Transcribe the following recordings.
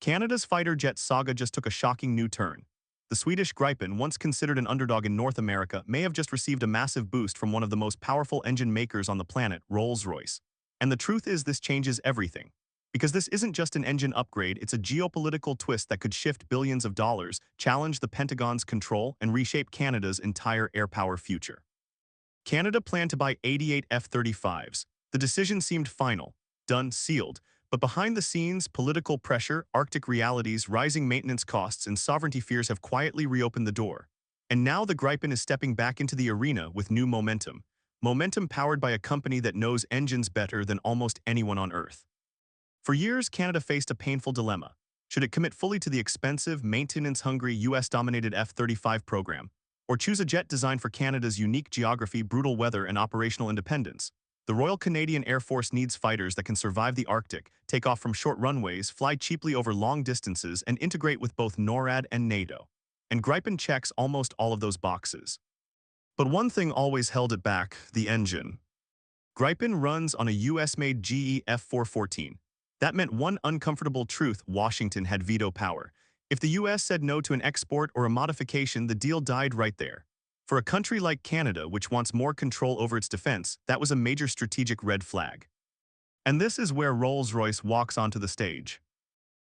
Canada's fighter jet saga just took a shocking new turn. The Swedish Gripen, once considered an underdog in North America, may have just received a massive boost from one of the most powerful engine makers on the planet, Rolls-Royce. And the truth is, this changes everything. Because this isn't just an engine upgrade, it's a geopolitical twist that could shift billions of dollars, challenge the Pentagon's control, and reshape Canada's entire air power future. Canada planned to buy 88 F-35s. The decision seemed final, done, sealed. But behind the scenes, political pressure, Arctic realities, rising maintenance costs, and sovereignty fears have quietly reopened the door. And now the Gripen is stepping back into the arena with new momentum. Momentum powered by a company that knows engines better than almost anyone on Earth. For years, Canada faced a painful dilemma. Should it commit fully to the expensive, maintenance-hungry US-dominated F-35 program, or choose a jet designed for Canada's unique geography, brutal weather, and operational independence? The Royal Canadian Air Force needs fighters that can survive the Arctic, take off from short runways, fly cheaply over long distances, and integrate with both NORAD and NATO. And Gripen checks almost all of those boxes. But one thing always held it back: the engine. Gripen runs on a US-made GE F414. That meant one uncomfortable truth: Washington had veto power. If the US said no to an export or a modification, the deal died right there. For a country like Canada, which wants more control over its defense, that was a major strategic red flag. And this is where Rolls-Royce walks onto the stage.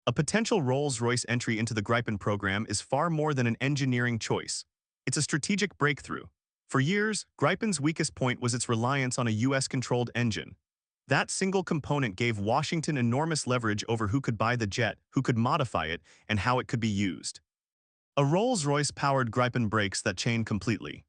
A potential Rolls-Royce entry into the Gripen program is far more than an engineering choice. It's a strategic breakthrough. For years, Gripen's weakest point was its reliance on a US-controlled engine. That single component gave Washington enormous leverage over who could buy the jet, who could modify it, and how it could be used. A Rolls-Royce-powered Gripen breaks that chain completely.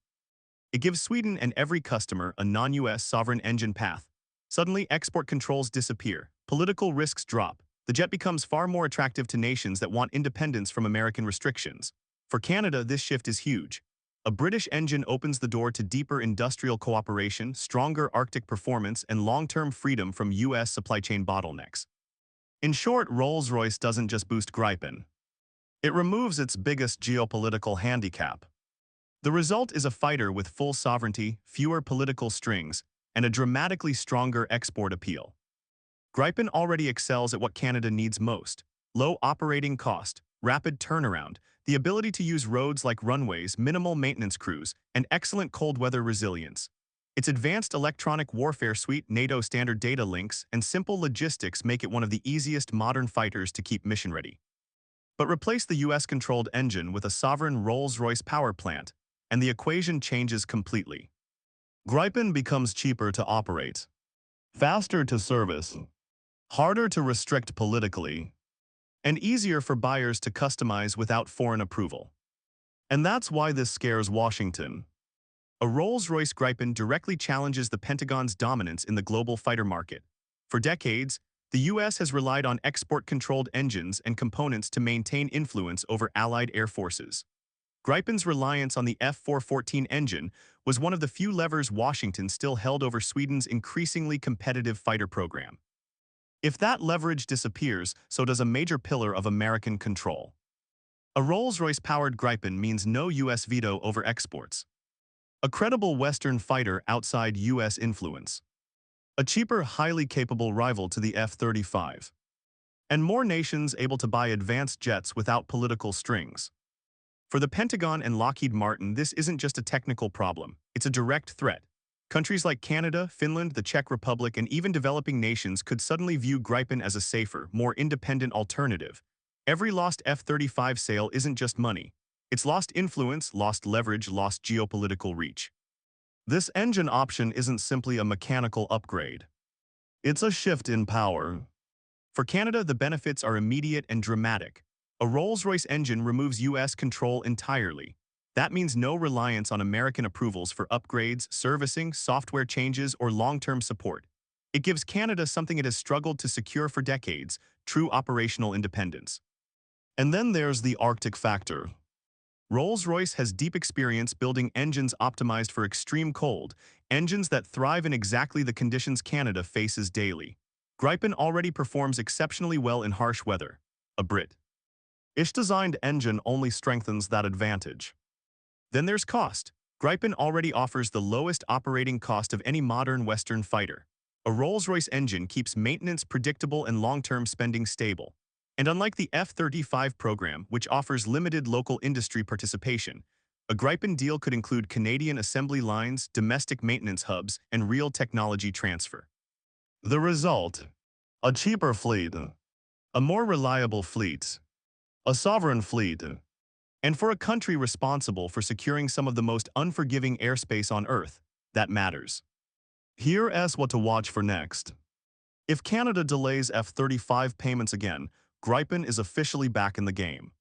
It gives Sweden and every customer a non-US sovereign engine path. Suddenly, export controls disappear, political risks drop. The jet becomes far more attractive to nations that want independence from American restrictions. For Canada, this shift is huge. A British engine opens the door to deeper industrial cooperation, stronger Arctic performance, and long-term freedom from US supply chain bottlenecks. In short, Rolls-Royce doesn't just boost Gripen. It removes its biggest geopolitical handicap. The result is a fighter with full sovereignty, fewer political strings, and a dramatically stronger export appeal. Gripen already excels at what Canada needs most: low operating cost, rapid turnaround, the ability to use roads like runways, minimal maintenance crews, and excellent cold weather resilience. Its advanced electronic warfare suite, NATO standard data links, and simple logistics make it one of the easiest modern fighters to keep mission-ready. But replace the US-controlled engine with a sovereign Rolls-Royce power plant, and the equation changes completely. Gripen becomes cheaper to operate, faster to service, harder to restrict politically, and easier for buyers to customize without foreign approval. And that's why this scares Washington. A Rolls-Royce Gripen directly challenges the Pentagon's dominance in the global fighter market. For decades, the US has relied on export-controlled engines and components to maintain influence over allied air forces. Gripen's reliance on the F414 engine was one of the few levers Washington still held over Sweden's increasingly competitive fighter program. If that leverage disappears, so does a major pillar of American control. A Rolls-Royce-powered Gripen means no US veto over exports. A credible Western fighter outside US influence. A cheaper, highly capable rival to the F-35. And more nations able to buy advanced jets without political strings. For the Pentagon and Lockheed Martin, this isn't just a technical problem, it's a direct threat. Countries like Canada, Finland, the Czech Republic, and even developing nations could suddenly view Gripen as a safer, more independent alternative. Every lost F-35 sale isn't just money. It's lost influence, lost leverage, lost geopolitical reach. This engine option isn't simply a mechanical upgrade. It's a shift in power. For Canada, the benefits are immediate and dramatic. A Rolls-Royce engine removes US control entirely. That means no reliance on American approvals for upgrades, servicing, software changes, or long-term support. It gives Canada something it has struggled to secure for decades: true operational independence. And then there's the Arctic factor. Rolls-Royce has deep experience building engines optimized for extreme cold, engines that thrive in exactly the conditions Canada faces daily. Gripen already performs exceptionally well in harsh weather. A British-designed engine only strengthens that advantage. Then there's cost. Gripen already offers the lowest operating cost of any modern Western fighter. A Rolls-Royce engine keeps maintenance predictable and long-term spending stable. And unlike the F-35 program, which offers limited local industry participation, a Gripen deal could include Canadian assembly lines, domestic maintenance hubs, and real technology transfer. The result? A cheaper fleet, a more reliable fleet, a sovereign fleet, and for a country responsible for securing some of the most unforgiving airspace on Earth, that matters. Here's what to watch for next. If Canada delays F-35 payments again, Gripen is officially back in the game.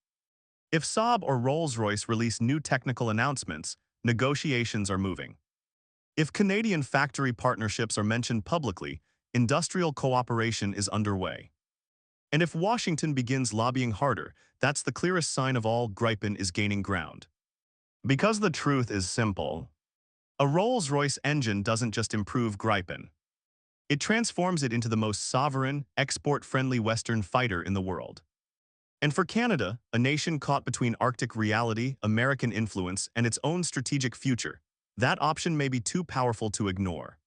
If Saab or Rolls-Royce release new technical announcements, negotiations are moving. If Canadian factory partnerships are mentioned publicly, industrial cooperation is underway. And if Washington begins lobbying harder, that's the clearest sign of all Gripen is gaining ground. Because the truth is simple. A Rolls-Royce engine doesn't just improve Gripen. It transforms it into the most sovereign, export-friendly Western fighter in the world. And for Canada, a nation caught between Arctic reality, American influence, and its own strategic future, that option may be too powerful to ignore.